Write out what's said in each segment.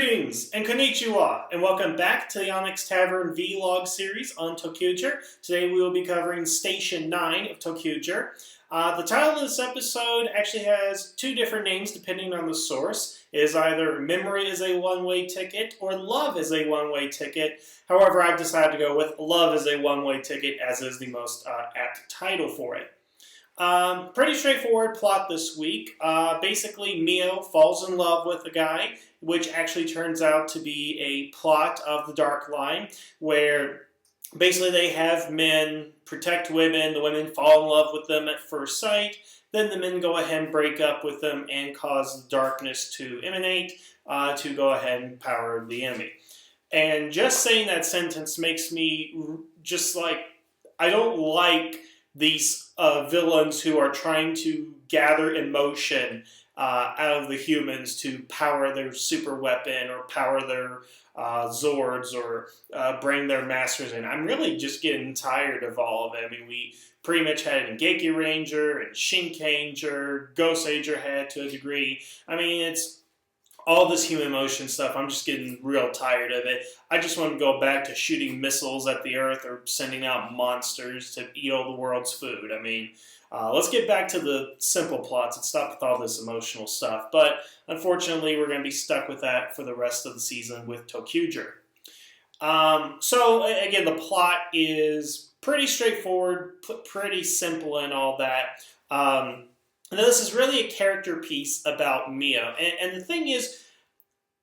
Greetings and konnichiwa, and welcome back to the Onyx Tavern vlog series on ToQger. Today we will be covering Station 9 of ToQger. The title of this episode actually has two different names depending on the source. It is either Memory is a One-Way Ticket or Love is a One-Way Ticket. However, I've decided to go with Love is a One-Way Ticket as is the most apt title for it. Pretty straightforward plot this week. Basically, Mio falls in love with a guy, which actually turns out to be a plot of the Dark Line, where basically they have men protect women, the women fall in love with them at first sight, then the men go ahead and break up with them and cause the darkness to emanate, to go ahead and power the enemy. And just saying that sentence makes me just like, I don't like these villains who are trying to gather emotion out of the humans to power their super weapon or power their Zords or bring their masters in. I'm really just getting tired of all of it. I mean, we pretty much had it in Gekiranger and Shinkanger, Ghostager had to a degree. I mean, it's all this human emotion stuff. I'm just getting real tired of it. I just want to go back to shooting missiles at the earth or sending out monsters to eat all the world's food. I mean, let's get back to the simple plots and stop with all this emotional stuff. But unfortunately, we're going to be stuck with that for the rest of the season with ToQger. So again, the plot is pretty straightforward, pretty simple and all that. Now, this is really a character piece about Mio. And the thing is,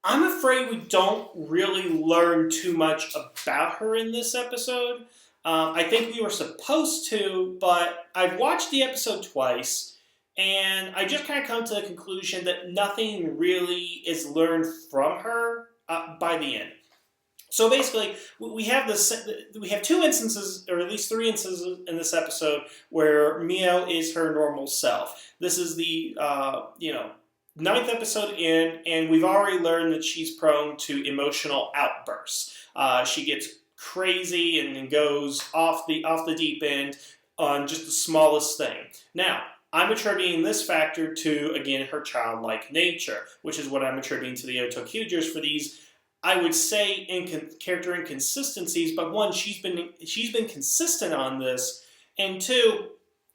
I'm afraid we don't really learn too much about her in this episode. I think we were supposed to, but I've watched the episode twice, and I just kind of come to the conclusion that nothing really is learned from her by the end. So basically, we have two instances, or at least three instances in this episode where Mio is her normal self. This is the ninth episode in, and we've already learned that she's prone to emotional outbursts. She gets crazy and goes off the deep end on just the smallest thing. Now, I'm attributing this factor to, again, her childlike nature, which is what I'm attributing to the ToQgers for these, I would say, character inconsistencies. But one, she's been consistent on this, and two,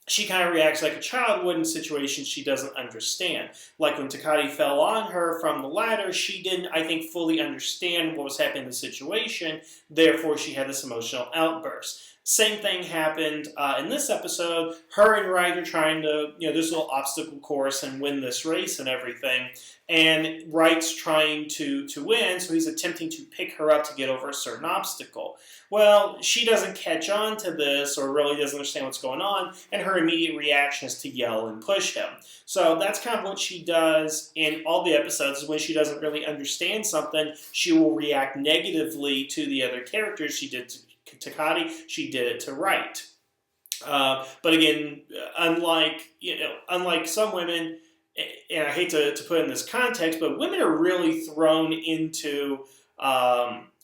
she kind of reacts like a child would in situations she doesn't understand. Like when Takati fell on her from the ladder, she didn't, I think, fully understand what was happening in the situation. Therefore, she had this emotional outburst. Same thing happened in this episode. Her and Wright are trying to, this little obstacle course and win this race and everything. And Wright's trying to win, so he's attempting to pick her up to get over a certain obstacle. Well, she doesn't catch on to this or really doesn't understand what's going on, and her immediate reaction is to yell and push him. So that's kind of what she does in all the episodes. When she doesn't really understand something, she will react negatively to the other characters. She did to Takati, she did it to Wright. But again, unlike some women, and I hate to put it in this context, but women are really thrown into,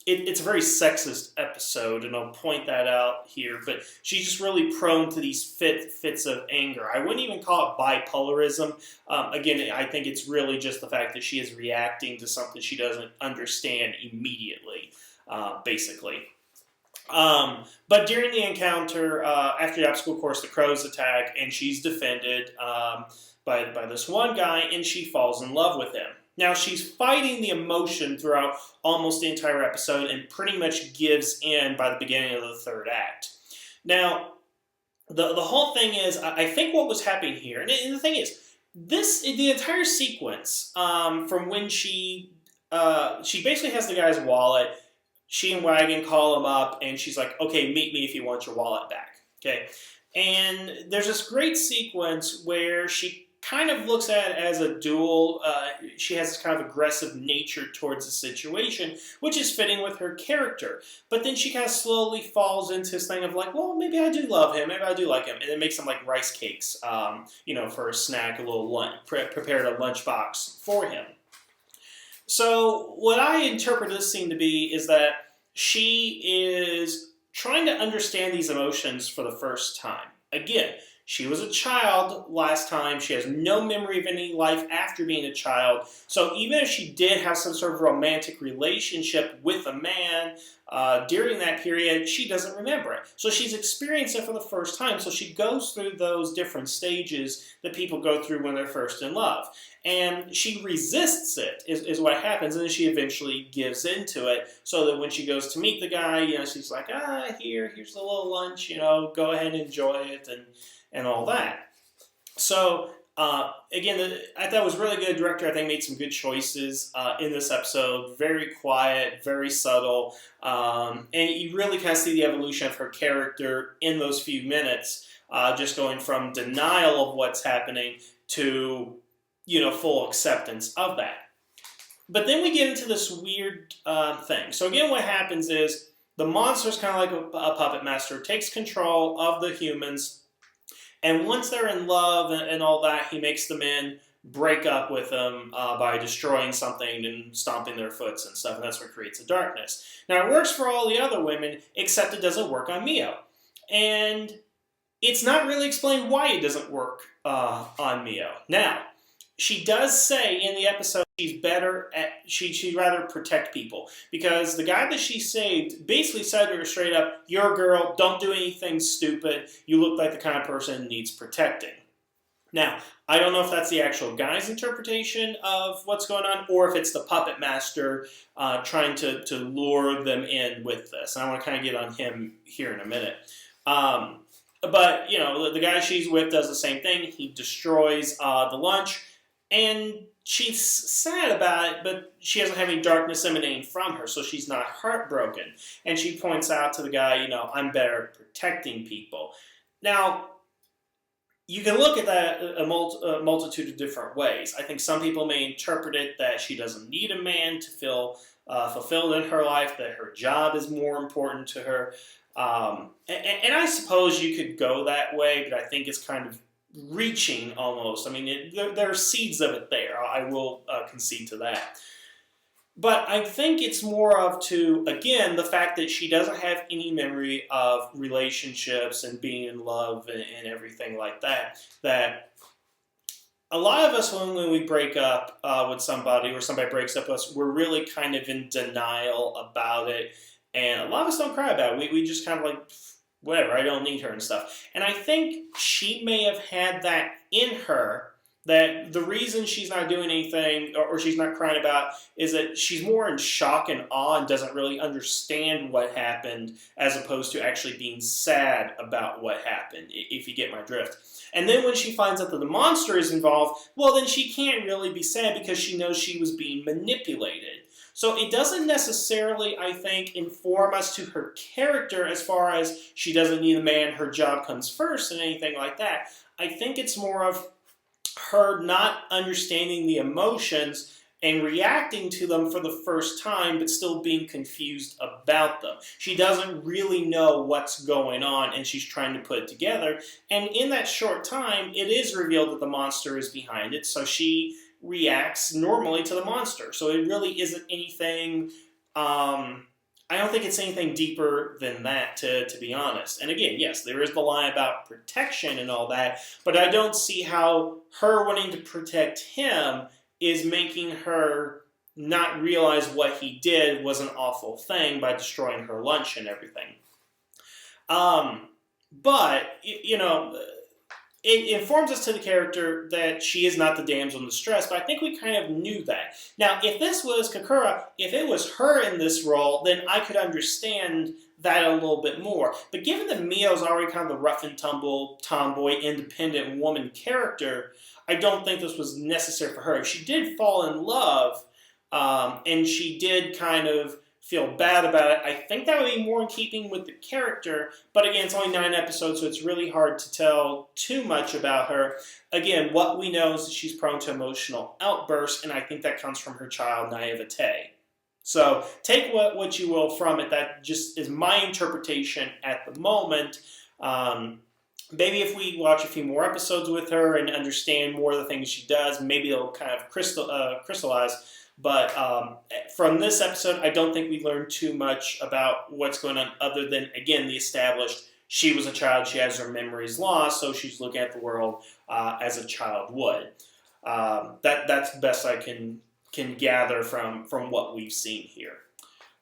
it's a very sexist episode, and I'll point that out here, but she's just really prone to these fits of anger. I wouldn't even call it bipolarism. Again, I think it's really just the fact that she is reacting to something she doesn't understand immediately, basically. But during the encounter, after the obstacle course, the crows attack, and she's defended by this one guy, and she falls in love with him. Now, she's fighting the emotion throughout almost the entire episode and pretty much gives in by the beginning of the third act. Now, the whole thing is, I think what was happening here, and the thing is, the entire sequence, from when she basically has the guy's wallet, she and Wagon call him up, and she's like, okay, meet me if you want your wallet back. Okay, and there's this great sequence where she kind of looks at it as a duel. She has this kind of aggressive nature towards the situation, which is fitting with her character. But then she kind of slowly falls into this thing of like, well, maybe I do love him, maybe I do like him, and it makes him like rice cakes, for a snack, a little lunch, prepared a lunchbox for him. So what I interpret this scene to be is that she is trying to understand these emotions for the first time. Again, She was a child last time. She has no memory of any life after being a child. So even if she did have some sort of romantic relationship with a man during that period, she doesn't remember it. So she's experienced it for the first time. So she goes through those different stages that people go through when they're first in love. And she resists it, is what happens, and then she eventually gives into it, so that when she goes to meet the guy, she's like, here's a little lunch, go ahead and enjoy it, and all that. So, again, I thought it was really good. The director, I think, made some good choices in this episode. Very quiet, very subtle, and you really kind of see the evolution of her character in those few minutes, just going from denial of what's happening to full acceptance of that. But then we get into this weird thing. So again, what happens is the monster's kind of like a puppet master, takes control of the humans, and once they're in love and all that, he makes the men break up with them by destroying something and stomping their foots and stuff, and that's what creates the darkness. Now, it works for all the other women, except it doesn't work on Mio. And it's not really explained why it doesn't work on Mio. Now, she does say in the episode she'd rather protect people, because the guy that she saved basically said to her straight up, "You're a girl, don't do anything stupid, you look like the kind of person who needs protecting." Now, I don't know if that's the actual guy's interpretation of what's going on, or if it's the puppet master trying to lure them in with this. And I want to kind of get on him here in a minute. But, the guy she's with does the same thing. He destroys the lunch. And she's sad about it, but she doesn't have any darkness emanating from her, so she's not heartbroken. And she points out to the guy, I'm better at protecting people. Now, you can look at that a multitude of different ways. I think some people may interpret it that she doesn't need a man to feel fulfilled in her life, that her job is more important to her. And I suppose you could go that way, but I think it's kind of reaching almost. I mean, there are seeds of it there. I will concede to that. But I think it's more of again, the fact that she doesn't have any memory of relationships and being in love and everything like that. That a lot of us, when we break up with somebody, or somebody breaks up with us, we're really kind of in denial about it. And a lot of us don't cry about it. We just kind of like, whatever, I don't need her and stuff. And I think she may have had that in her, that the reason she's not doing anything, or she's not crying about, is that she's more in shock and awe and doesn't really understand what happened, as opposed to actually being sad about what happened, if you get my drift. And then when she finds out that the monster is involved, well, then she can't really be sad, because she knows she was being manipulated. So it doesn't necessarily, I think, inform us to her character as far as she doesn't need a man, her job comes first, and anything like that. I think it's more of her not understanding the emotions and reacting to them for the first time, but still being confused about them. She doesn't really know what's going on, and she's trying to put it together. And in that short time, it is revealed that the monster is behind it, so she reacts normally to the monster. So it really isn't anything, I don't think it's anything deeper than that, to be honest. And again, yes, there is the line about protection and all that, but I don't see how her wanting to protect him is making her not realize what he did was an awful thing by destroying her lunch and everything. But, it informs us to the character that she is not the damsel in distress, but I think we kind of knew that. Now, if this was Kokura, if it was her in this role, then I could understand that a little bit more. But given that Mio's already kind of the rough and tumble, tomboy, independent woman character, I don't think this was necessary for her. If she did fall in love, and she did kind of feel bad about it, I think that would be more in keeping with the character. But again, it's only 9 episodes, so it's really hard to tell too much about her. Again, what we know is that she's prone to emotional outbursts, and I think that comes from her child naivete. So take what you will from it. That just is my interpretation at the moment. Maybe if we watch a few more episodes with her and understand more of the things she does, maybe it'll kind of crystallize. But from this episode, I don't think we learned too much about what's going on, other than, again, the established she was a child, she has her memories lost, so she's looking at the world as a child would. That's the best I can gather from what we've seen here.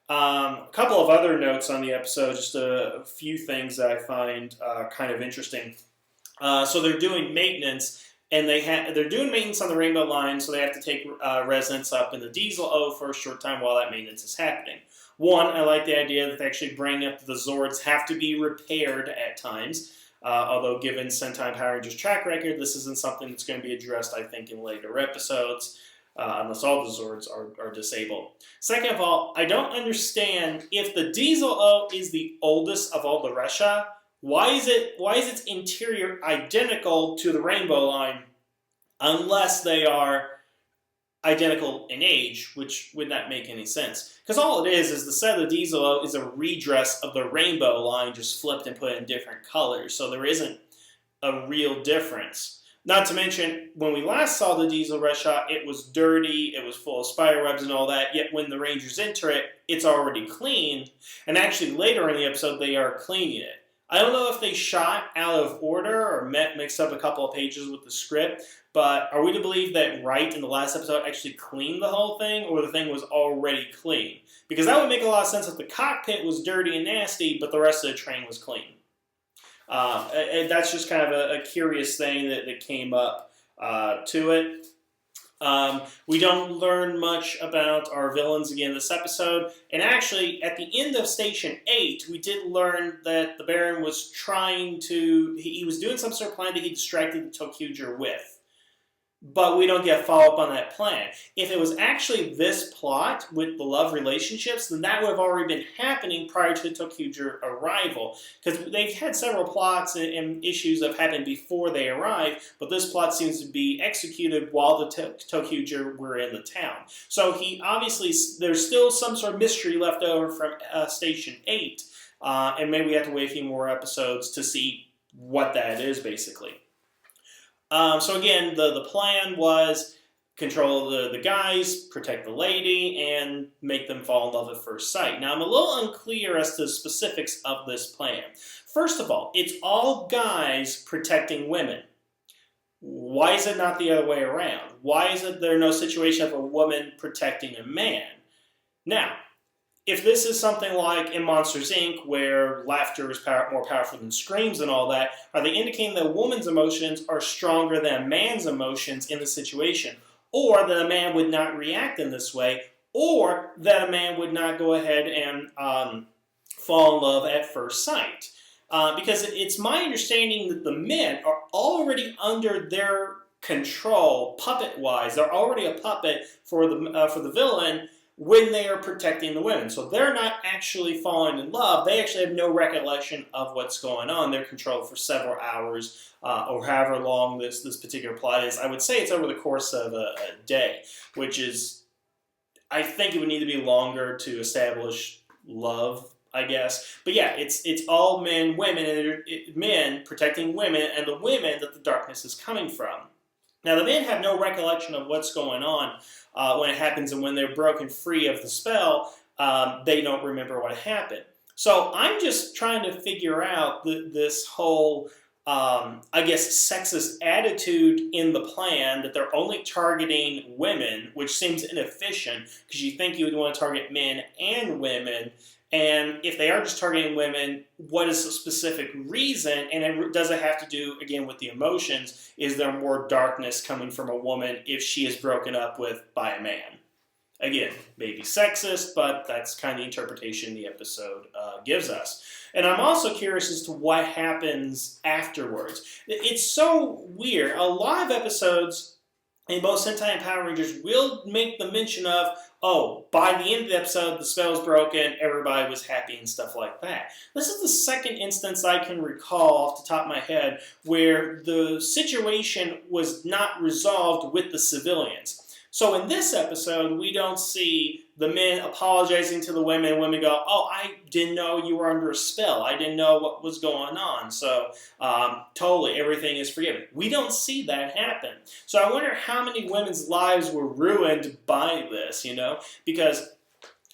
A couple of other notes on the episode, just a few things that I find kind of interesting. So they're doing maintenance, and they're doing maintenance on the Rainbow Line, so they have to take residents up in the Diesel O for a short time while that maintenance is happening. One, I like the idea that they actually bring up the Zords have to be repaired at times. Although given SENTA and Power Rangers' track record, this isn't something that's going to be addressed, I think, in later episodes, unless all the Zords are disabled. Second of all, I don't understand, if the Diesel O is the oldest of all the Ressha, why is its interior identical to the Rainbow Line, unless they are identical in age, which would not make any sense. Because all it is the set of the Diesel O is a redress of the Rainbow Line, just flipped and put in different colors, so there isn't a real difference. Not to mention, when we last saw the Diesel Ressha, it was dirty, it was full of spider webs and all that, yet when the Rangers enter it, it's already cleaned, and actually later in the episode they are cleaning it. I don't know if they shot out of order or mixed up a couple of pages with the script, but are we to believe that Wright in the last episode actually cleaned the whole thing, or the thing was already clean? Because that would make a lot of sense if the cockpit was dirty and nasty, but the rest of the train was clean. And that's just kind of a curious thing that came up to it. We don't learn much about our villains again this episode, and actually, at the end of Station 8, we did learn that the Baron was trying to, he was doing some sort of plan that he distracted the ToQger with. But we don't get follow-up on that plan. If it was actually this plot with the love relationships, then that would have already been happening prior to the ToQger arrival. Because they've had several plots and issues that have happened before they arrive, but this plot seems to be executed while the ToQger were in the town. So he obviously, there's still some sort of mystery left over from Station 8, and maybe we have to wait a few more episodes to see what that is, basically. So again, the plan was control the guys, protect the lady, and make them fall in love at first sight. Now, I'm a little unclear as to the specifics of this plan. First of all, it's all guys protecting women. Why is it not the other way around? Why is it there no situation of a woman protecting a man? Now, if this is something like in Monsters, Inc., where laughter is more powerful than screams and all that, are they indicating that a woman's emotions are stronger than a man's emotions in the situation? Or that a man would not react in this way? Or that a man would not go ahead and fall in love at first sight? Because it's my understanding that the men are already under their control, puppet-wise. They're already a puppet for the villain, when they are protecting the women. So they're not actually falling in love. They actually have no recollection of what's going on. They're controlled for several hours, or however long this particular plot is. I would say it's over the course of a day, which is, I think it would need to be longer to establish love, I guess. But yeah, it's all men, women, and men protecting women, and the women that the darkness is coming from. Now, the men have no recollection of what's going on when it happens, and when they're broken free of the spell, they don't remember what happened. So I'm just trying to figure out this whole, I guess, sexist attitude in the plan, that they're only targeting women, which seems inefficient, because you think you would want to target men and women. And if they are just targeting women, what is the specific reason? And does it have to do, again, with the emotions? Is there more darkness coming from a woman if she is broken up with by a man? Again, maybe sexist, but that's kind of the interpretation the episode gives us. And I'm also curious as to what happens afterwards. It's so weird. A lot of episodes in both SENTA and Power Rangers will make the mention of, oh, by the end of the episode, the spell's broken, everybody was happy and stuff like that. This is the second instance I can recall off the top of my head where the situation was not resolved with the civilians. So in this episode, we don't see the men apologizing to the women, and women go, oh, I didn't know you were under a spell. I didn't know what was going on. So totally, everything is forgiven. We don't see that happen. So I wonder how many women's lives were ruined by this, you know? Because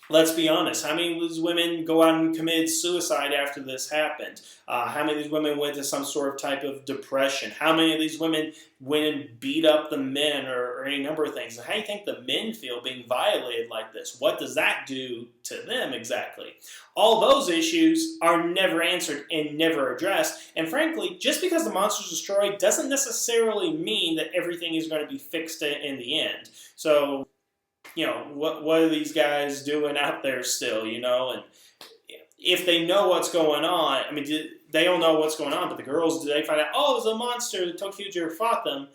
let's be honest. How many of these women go out and commit suicide after this happened? How many of these women went to some sort of type of depression? How many of these women went and beat up the men or any number of things? And how do you think the men feel being violated like this? What does that do to them exactly? All those issues are never answered and never addressed. And frankly, just because the monster's destroyed doesn't necessarily mean that everything is going to be fixed in the end. So, what are these guys doing out there still, and if they know what's going on, I mean, they don't know what's going on, but the girls, do they find out, oh, it was a monster, the ToQger fought them?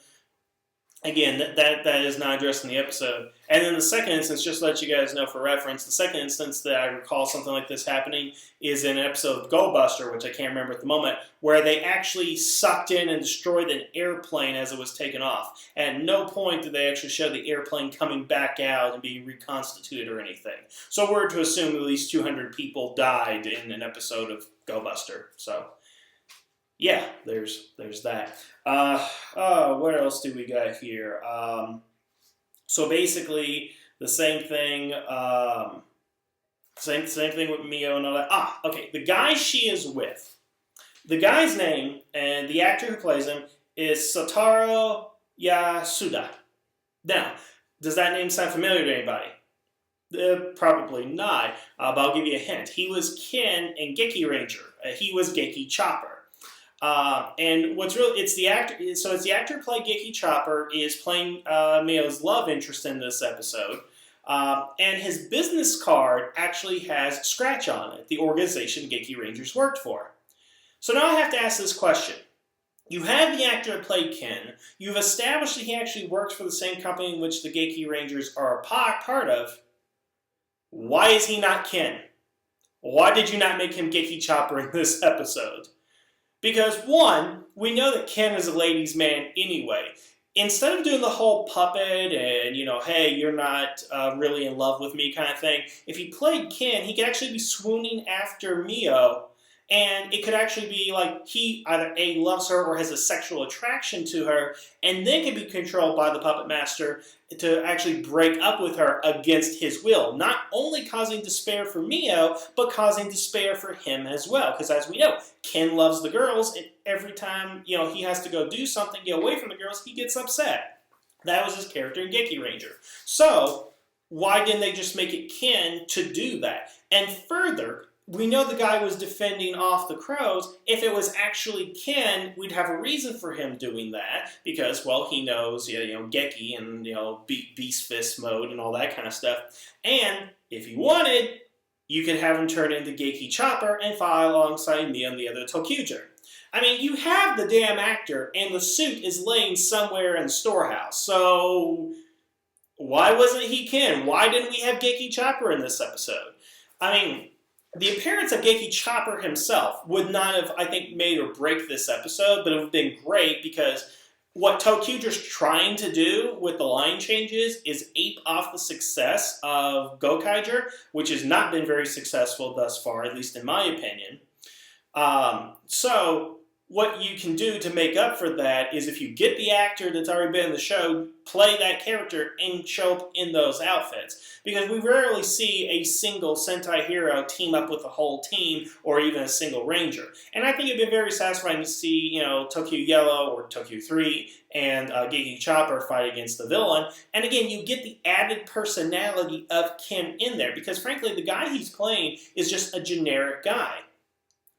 Again, that is not addressed in the episode. And then the second instance, just to let you guys know for reference, the second instance that I recall something like this happening is in an episode of Goldbuster, which I can't remember at the moment, where they actually sucked in and destroyed an airplane as it was taken off. And at no point did they actually show the airplane coming back out and being reconstituted or anything. So we're to assume at least 200 people died in an episode of Goldbuster. So, yeah, there's that. What else do we got here? So basically, the same thing. Same thing with Mio and all that. Okay. The guy she is with, the guy's name and the actor who plays him is Satoru Yasuda. Now, does that name sound familiar to anybody? Probably not. But I'll give you a hint. He was Ken in Gekiranger. He was Geki Chopper. And what's real, it's the actor who played Geki Chopper is playing Mio's love interest in this episode. And his business card actually has a scratch on it, the organization Gekirangers worked for. So now I have to ask this question. You have the actor that played Ken. You've established that he actually works for the same company in which the Gekirangers are a part of. Why is he not Ken? Why did you not make him Geki Chopper in this episode? Because, one, we know that Ken is a ladies' man anyway. Instead of doing the whole puppet and, hey, you're not really in love with me kind of thing, if he played Ken, he could actually be swooning after Mio, and it could actually be like he either A, loves her or has a sexual attraction to her, and then can be controlled by the puppet master to actually break up with her against his will, not only causing despair for Mio, but causing despair for him as well. Because as we know, Ken loves the girls, and every time he has to go do something, get away from the girls, he gets upset. That was his character in Gekiranger. So why didn't they just make it Ken to do that? And further, we know the guy was defending off the crows. If it was actually Ken, we'd have a reason for him doing that because, well, he knows, Geki and, Beast Fist mode and all that kind of stuff. And if you wanted, you could have him turn into Geki Chopper and fight alongside me and the other ToQger. I mean, you have the damn actor, and the suit is laying somewhere in the storehouse. So why wasn't he Ken? Why didn't we have Geki Chopper in this episode? I mean, the appearance of Geki Chopper himself would not have, I think, made or break this episode, but it would have been great because what ToQger's trying to do with the line changes is ape off the success of Gekiranger, which has not been very successful thus far, at least in my opinion. So what you can do to make up for that is if you get the actor that's already been in the show, play that character and show up in those outfits. Because we rarely see a single Sentai hero team up with a whole team or even a single ranger. And I think it'd be very satisfying to see, ToQ Yellow or ToQ 3 and Geki Chopper fight against the villain. And again, you get the added personality of Ken in there. Because frankly, the guy he's playing is just a generic guy.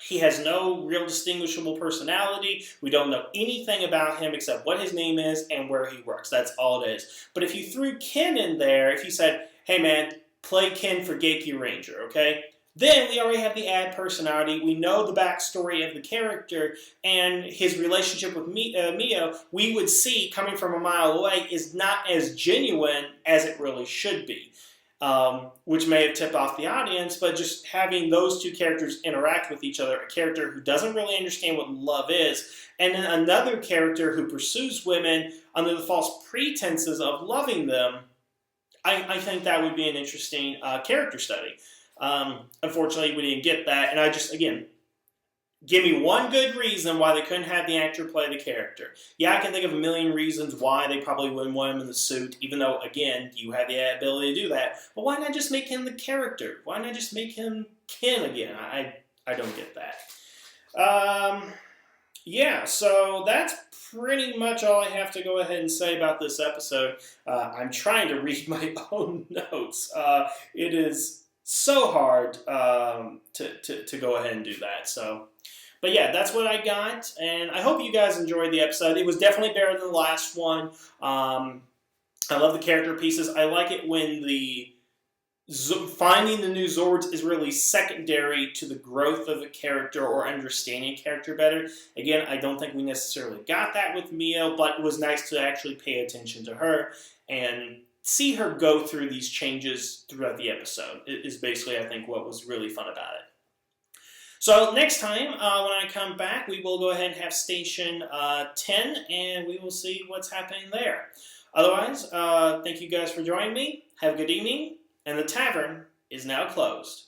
He has no real distinguishable personality. We don't know anything about him except what his name is and where he works. That's all it is. But if you threw Ken in there, if you said, hey man, play Ken for Gekiranger, okay? Then we already have the add personality. We know the backstory of the character and his relationship with Mio, we would see coming from a mile away is not as genuine as it really should be. Which may have tipped off the audience, but just having those two characters interact with each other, a character who doesn't really understand what love is, and then another character who pursues women under the false pretenses of loving them, I think that would be an interesting character study. Unfortunately, we didn't get that, and Give me one good reason why they couldn't have the actor play the character. Yeah, I can think of a million reasons why they probably wouldn't want him in the suit, even though, again, you have the ability to do that. But why not just make him the character? Why not just make him Ken again? I don't get that. Yeah, so that's pretty much all I have to go ahead and say about this episode. I'm trying to read my own notes. It is so hard to go ahead and do that. But yeah, that's what I got, and I hope you guys enjoyed the episode. It was definitely better than the last one. I love the character pieces. I like it when finding the new Zords is really secondary to the growth of a character or understanding a character better. Again, I don't think we necessarily got that with Mio, but it was nice to actually pay attention to her and see her go through these changes throughout the episode. It is basically, I think, what was really fun about it. So next time, when I come back, we will go ahead and have Station 10, and we will see what's happening there. Otherwise, thank you guys for joining me. Have a good evening, and the tavern is now closed.